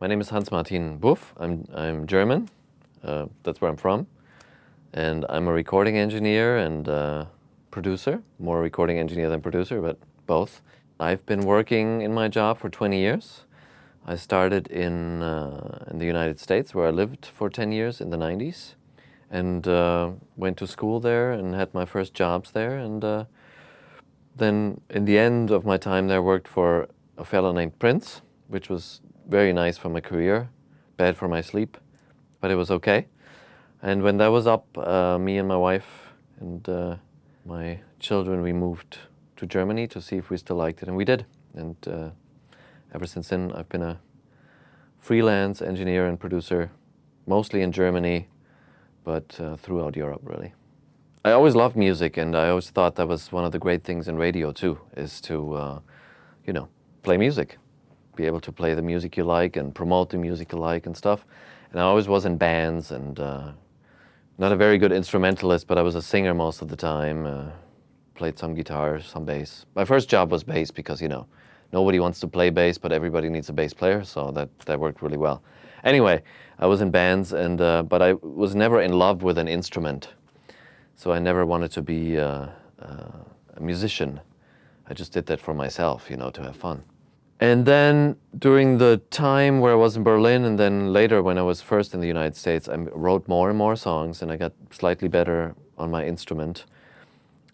My name is Hans-Martin Buff. I'm German. That's where I'm from. And I'm a recording engineer and producer. More recording engineer than producer, but both. I've been working in my job for 20 years. I started in the United States, where I lived for 10 years in the 90s. And went to school there and had my first jobs there. And then in the end of my time there, worked for a fellow named Prince, which was very nice for my career, bad for my sleep, but it was okay. And when that was up, me and my wife and my children, we moved to Germany to see if we still liked it, and we did. And ever since then, I've been a freelance engineer and producer, mostly in Germany, but throughout Europe, really. I always loved music, and I always thought that was one of the great things in radio, too, is to, play music. Be able to play the music you like and promote the music you like and stuff. And I always was in bands and not a very good instrumentalist, but I was a singer most of the time. Played some guitar, some bass. My first job was bass because, nobody wants to play bass, but everybody needs a bass player, so that worked really well. Anyway, I was in bands, but I was never in love with an instrument. So I never wanted to be a musician. I just did that for myself, to have fun. And then during the time where I was in Berlin, and then later when I was first in the United States, I wrote more and more songs, and I got slightly better on my instrument.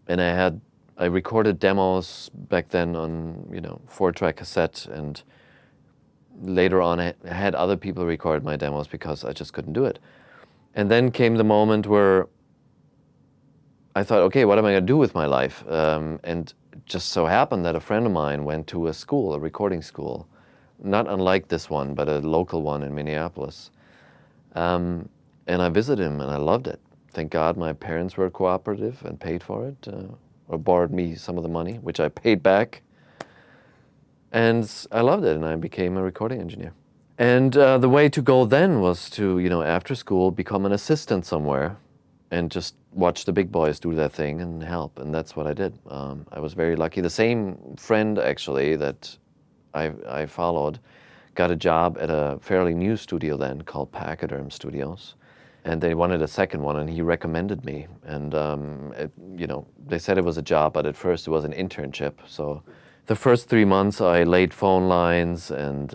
And I recorded demos back then on, 4-track cassette, and later on I had other people record my demos because I just couldn't do it. And then came the moment where I thought, okay, what am I going to do with my life? And just so happened that a friend of mine went to a recording school, not unlike this one, but a local one in Minneapolis. And I visited him and I loved it. Thank God my parents were cooperative and paid for it, or borrowed me some of the money, which I paid back. And I loved it, and I became a recording engineer. And the way to go then was to, after school, become an assistant somewhere and just watch the big boys do their thing and help. And that's what I did. I was very lucky. The same friend, actually, that I followed got a job at a fairly new studio then called Pachyderm Studios. And they wanted a second one, and he recommended me. And, they said it was a job, but at first it was an internship. So the first 3 months I laid phone lines and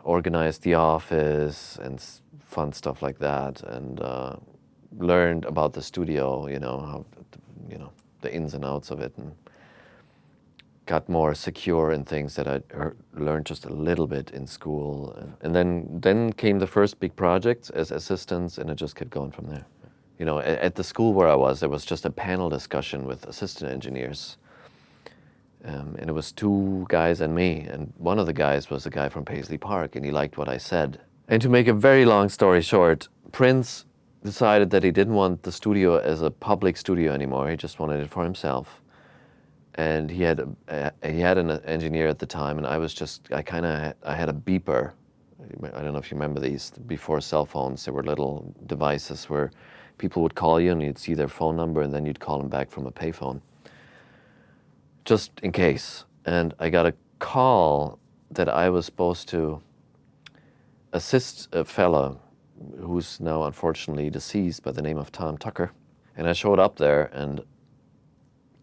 organized the office and fun stuff like that. And learned about the studio, how, the ins and outs of it, and got more secure in things that I learned just a little bit in school. And then came the first big projects as assistants, and it just kept going from there. At the school where I was, there was just a panel discussion with assistant engineers. And it was 2 guys and me, and one of the guys was a guy from Paisley Park, and he liked what I said. And to make a very long story short, Prince decided that he didn't want the studio as a public studio anymore. He just wanted it for himself. And he had an engineer at the time, and I had a beeper. I don't know if you remember these. Before cell phones, there were little devices where people would call you and you'd see their phone number, and then you'd call them back from a payphone, just in case. And I got a call that I was supposed to assist a fella who's now unfortunately deceased by the name of Tom Tucker. And I showed up there, and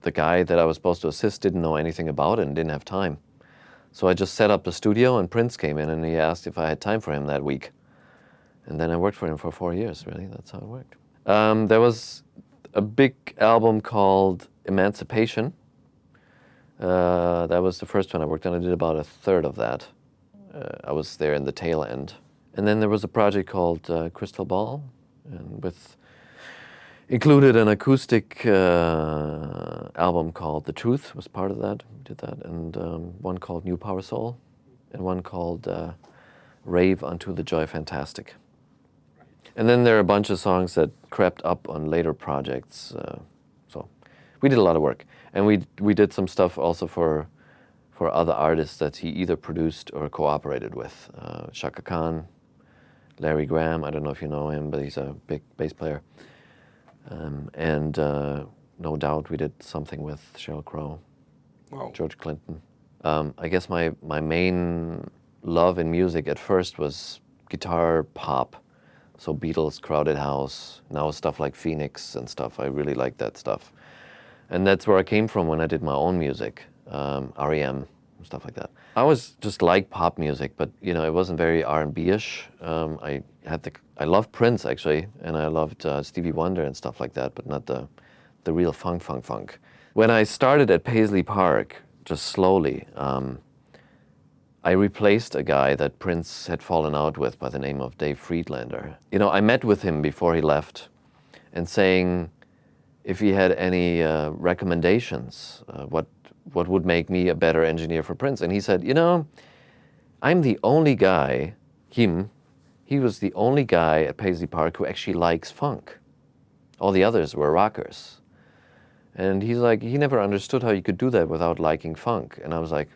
the guy that I was supposed to assist didn't know anything about it and didn't have time. So I just set up the studio, and Prince came in and he asked if I had time for him that week. And then I worked for him for 4 years, really. That's how it worked. There was a big album called Emancipation. That was the first one I worked on. I did about a third of that. I was there in the tail end. And then there was a project called Crystal Ball, and included an acoustic album called The Truth was part of that. We did that, and one called New Power Soul, and one called Rave Unto the Joy Fantastic. And then there are a bunch of songs that crept up on later projects. So we did a lot of work, and we did some stuff also for other artists that he either produced or cooperated with. Chaka Khan, Larry Graham, I don't know if you know him, but he's a big bass player. And no doubt we did something with Sheryl Crow, wow. George Clinton. I guess my main love in music at first was guitar pop. So Beatles, Crowded House, now stuff like Phoenix and stuff. I really like that stuff. And that's where I came from when I did my own music, REM, stuff like that. I always just liked pop music, but you know, it wasn't very R&B-ish. I loved Prince actually, and I loved Stevie Wonder and stuff like that, but not the real funk. When I started at Paisley Park, just slowly, I replaced a guy that Prince had fallen out with by the name of Dave Friedlander. You know, I met with him before he left and saying if he had any recommendations, what would make me a better engineer for Prince. And he said, you know, I'm the only guy, he was the only guy at Paisley Park who actually likes funk. All the others were rockers. And he's like, he never understood how you could do that without liking funk. And I was like,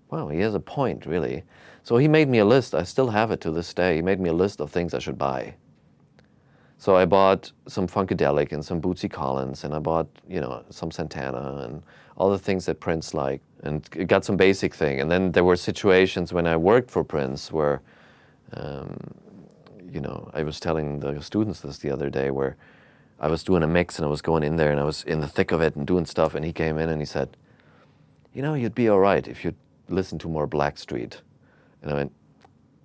wow, he has a point, really. So he made me a list. I still have it to this day. He made me a list of things I should buy. So I bought some Funkadelic and some Bootsy Collins, and I bought, you know, some Santana and all the things that Prince liked, and got some basic thing. And then there were situations when I worked for Prince where, you know, I was telling the students this the other day, where I was doing a mix and I was going in there and I was in the thick of it and doing stuff, and he came in and he said, you know, you'd be all right if you'd listen to more Blackstreet. And I went,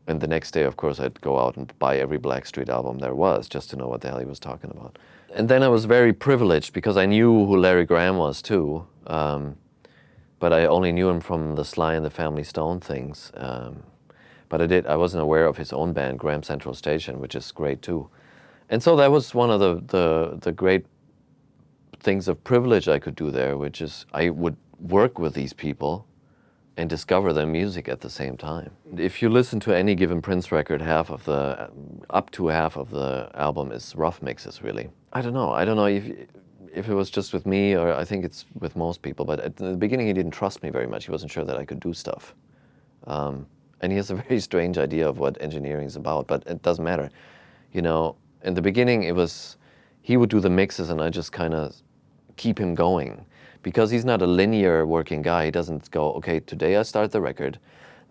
and the next day, of course, I'd go out and buy every Blackstreet album there was just to know what the hell he was talking about. And then I was very privileged because I knew who Larry Graham was too, but I only knew him from the Sly and the Family Stone things. But I wasn't aware of his own band, Graham Central Station, which is great too. And so that was one of the great things of privilege I could do there, which is I would work with these people and discover their music at the same time. If you listen to any given Prince record, up to half of the album is rough mixes, really. I don't know if it was just with me, or I think it's with most people, but at the beginning he didn't trust me very much. He wasn't sure that I could do stuff. And he has a very strange idea of what engineering is about, but it doesn't matter. You know, in the beginning he would do the mixes and I just kind of keep him going. Because he's not a linear working guy, he doesn't go, okay, today I start the record,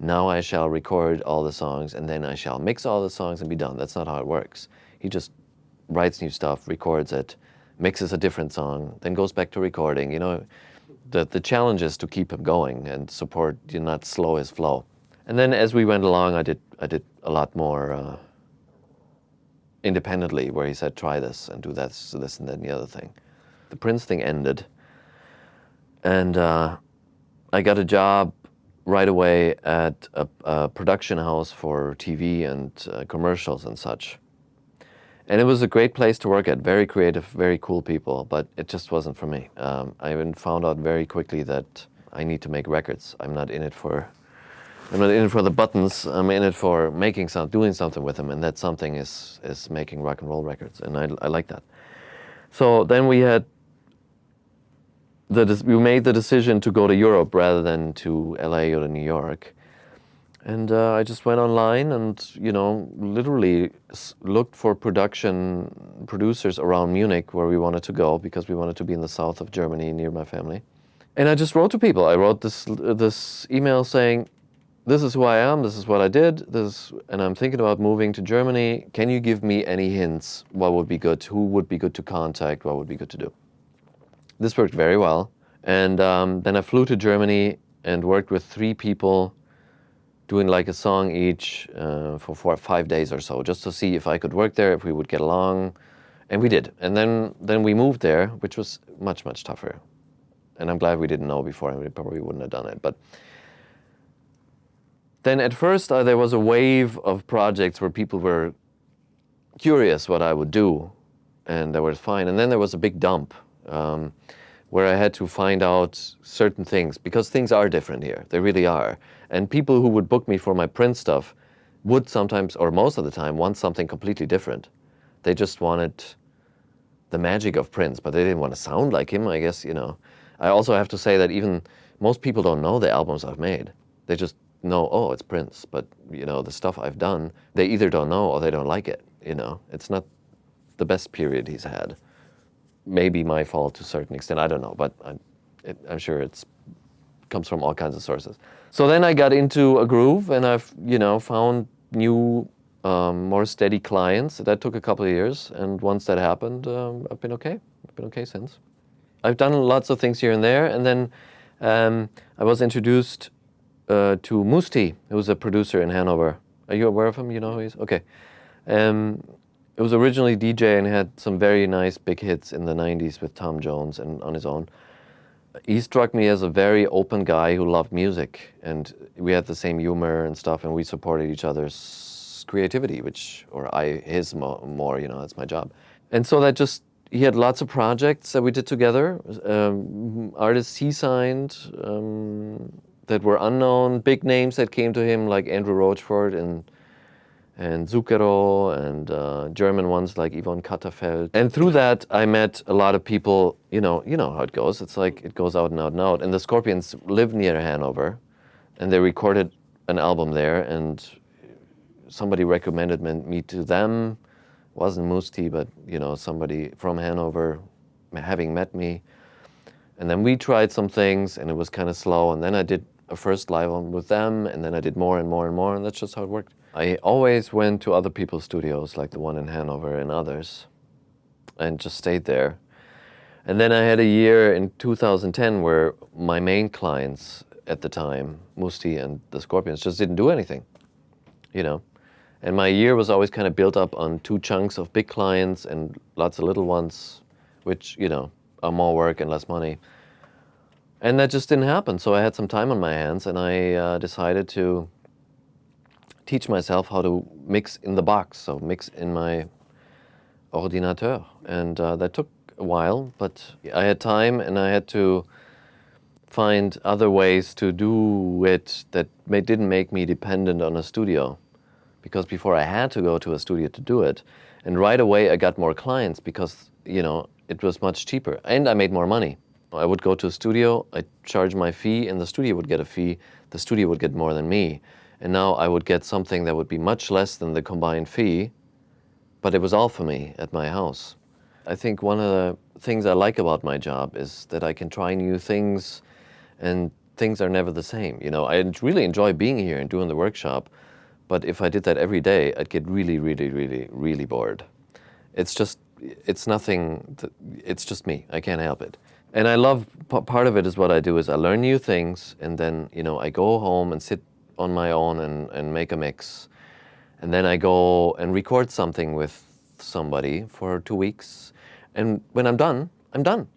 now I shall record all the songs, and then I shall mix all the songs and be done. That's not how it works. He just writes new stuff, records it, mixes a different song, then goes back to recording. You know, the challenge is to keep him going and support, you know, not slow his flow. And then as we went along, I did a lot more independently, where he said, try this and do this and then the other thing. The Prince thing ended. And I got a job right away at a production house for TV and commercials and such. And it was a great place to work at, very creative, very cool people, but it just wasn't for me. I even found out very quickly that I need to make records. I'm not in it for the buttons. I'm in it for doing something with them, and that something is making rock and roll records, and I like that. So then we made the decision to go to Europe rather than to LA or to New York. And I just went online and, you know, literally looked for producers around Munich where we wanted to go, because we wanted to be in the south of Germany near my family. And I just wrote to people. I wrote this email saying, this is who I am, this is what I did, and I'm thinking about moving to Germany. Can you give me any hints? What would be good? Who would be good to contact? What would be good to do? This worked very well. And then I flew to Germany and worked with 3 people doing like a song each for 4 or 5 days or so, just to see if I could work there, if we would get along. And we did. And then we moved there, which was much, much tougher. And I'm glad we didn't know before, and we probably wouldn't have done it. But then at first there was a wave of projects where people were curious what I would do, and that was fine. And then there was a big dump. Where I had to find out certain things, because things are different here. They really are. And people who would book me for my Prince stuff would sometimes, or most of the time, want something completely different. They just wanted the magic of Prince, but they didn't want to sound like him, I guess, you know. I also have to say that even most people don't know the albums I've made. They just know, oh, it's Prince. But, you know, the stuff I've done, they either don't know or they don't like it, you know. It's not the best period he's had. Maybe my fault to a certain extent, I don't know, but I'm sure it's comes from all kinds of sources. So then I got into a groove, and I've found new, more steady clients. That took a couple of years, and once that happened, I've been okay. I've been okay since. I've done lots of things here and there, and then I was introduced to Musti, who's a producer in Hanover. Are you aware of him? You know who he is? Okay. It was originally DJ and had some very nice big hits in the 90s with Tom Jones and on his own. He struck me as a very open guy who loved music, and we had the same humor and stuff, and we supported each other's creativity, his more, that's my job. And so he had lots of projects that we did together, artists he signed that were unknown, big names that came to him like Andrew Rochford and Zucchero and German ones like Yvonne Katterfeld. And through that, I met a lot of people, you know how it goes. It's like it goes out and out and out. And the Scorpions live near Hanover, and they recorded an album there, and somebody recommended me to them. It wasn't Musti, but somebody from Hanover having met me. And then we tried some things, and it was kind of slow. And then I did a first live album with them, and then I did more and more and more, and that's just how it worked. I always went to other people's studios, like the one in Hanover and others, and just stayed there. And then I had a year in 2010 where my main clients at the time, Musti and the Scorpions, just didn't do anything, And my year was always kind of built up on 2 chunks of big clients and lots of little ones, which, are more work and less money. And that just didn't happen. So I had some time on my hands, and I decided to teach myself how to mix in the box, so mix in my ordinateur. And that took a while, but I had time, and I had to find other ways to do it that didn't make me dependent on a studio. Because before I had to go to a studio to do it, and right away I got more clients because, it was much cheaper, and I made more money. I would go to a studio, I'd charge my fee, and the studio would get a fee. The studio would get more than me. And now I would get something that would be much less than the combined fee, but it was all for me at my house. I think one of the things I like about my job is that I can try new things, and things are never the same. I really enjoy being here and doing the workshop, but if I did that every day, I'd get really, really, really, really bored. It's just me. I can't help it. And I love, part of it is what I do is I learn new things, and then, I go home and sit on my own and make a mix. And then I go and record something with somebody for 2 weeks. And when I'm done, I'm done.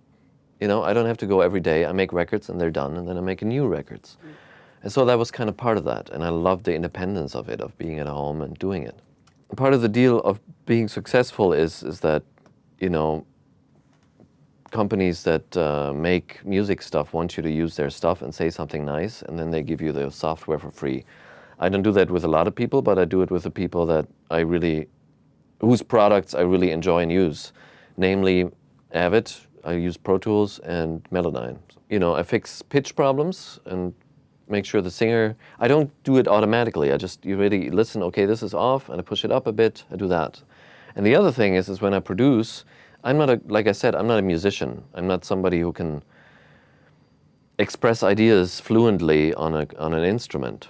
I don't have to go every day. I make records and they're done, and then I make new records. And so that was kind of part of that. And I love the independence of it, of being at home and doing it. Part of the deal of being successful is that, companies that make music stuff want you to use their stuff and say something nice, and then they give you the software for free. I don't do that with a lot of people, but I do it with the people whose products I really enjoy and use. Namely, Avid, I use Pro Tools, and Melodyne. I fix pitch problems and make sure the singer, I don't do it automatically. You really listen, okay, this is off, and I push it up a bit, I do that. And the other thing is when I produce, like I said, I'm not a musician. I'm not somebody who can express ideas fluently on an instrument.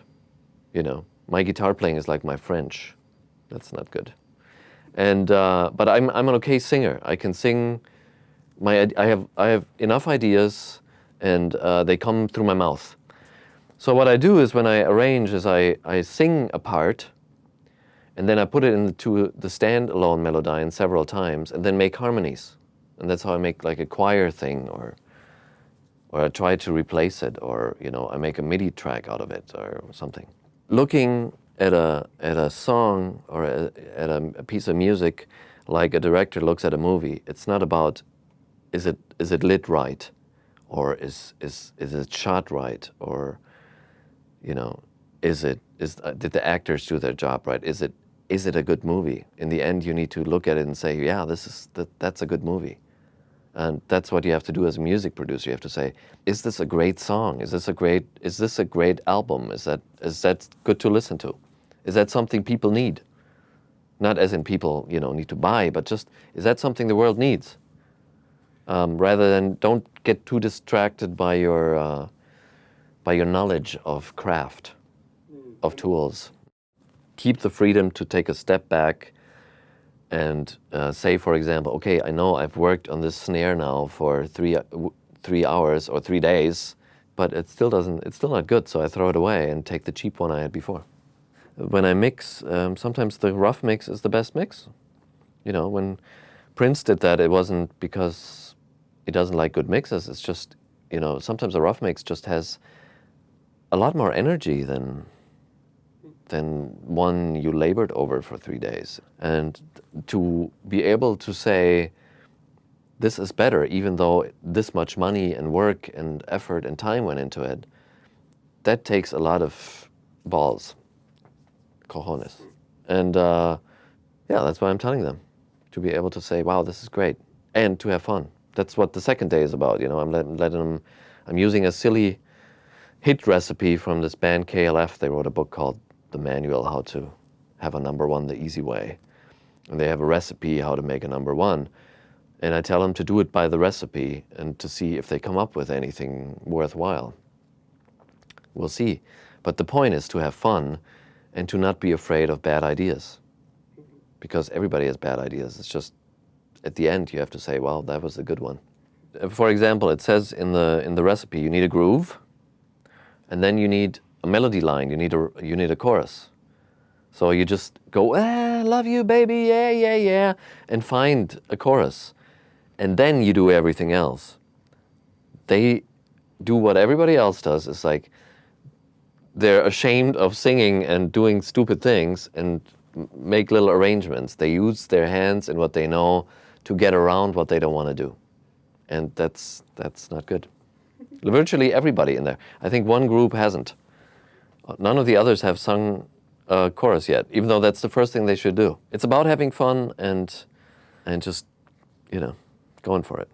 My guitar playing is like my French. That's not good. And but I'm an okay singer. I can sing. I have enough ideas, and they come through my mouth. So what I do is when I arrange is I sing a part, and then I put it into the standalone Melodyne several times, and then make harmonies. And that's how I make like a choir thing, or I try to replace it, or I make a MIDI track out of it or something. Looking at a song or at a piece of music, like a director looks at a movie, it's not about is it lit right, or is it shot right, or did the actors do their job right? Is it a good movie? In the end, you need to look at it and say, yeah, that's a good movie. And that's what you have to do as a music producer. You have to say, is this a great song? Is this a great album? Is that good to listen to? Is that something people need? Not as in people, need to buy, but just, is that something the world needs? Rather than, don't get too distracted by your by your knowledge of craft, of tools. Keep the freedom to take a step back and say, for example, okay, I know I've worked on this snare now for 3 hours or 3 days, but it's still not good, so I throw it away and take the cheap one I had before. When I mix, sometimes the rough mix is the best mix. You know, when Prince did that, it wasn't because he doesn't like good mixes, it's just, you know, sometimes a rough mix just has a lot more energy than one you labored over for 3 days. And to be able to say, this is better, even though this much money and work and effort and time went into it, that takes a lot of balls, cojones. And yeah, that's why I'm telling them, to be able to say, wow, this is great, and to have fun. That's what the second day is about, you know. I'm letting them, I'm using a silly hit recipe from this band KLF. They wrote a book called The Manual, How to Have a Number One the Easy Way. And they have a recipe how to make a number one. And I tell them to do it by the recipe and to see if they come up with anything worthwhile. We'll see. But the point is to have fun and to not be afraid of bad ideas. Because everybody has bad ideas. It's just, at the end, you have to say, well, that was a good one. For example, it says in the recipe, you need a groove, and then you need a melody line, you need a chorus. So you just go, love you, baby, yeah, yeah, yeah, and find a chorus. And then you do everything else. They do what everybody else does. It's like they're ashamed of singing and doing stupid things and make little arrangements. They use their hands and what they know to get around what they don't want to do. And that's not good. Virtually everybody in there. I think one group hasn't. None of the others have sung a chorus yet, even though that's the first thing they should do. It's about having fun and just, you know, going for it.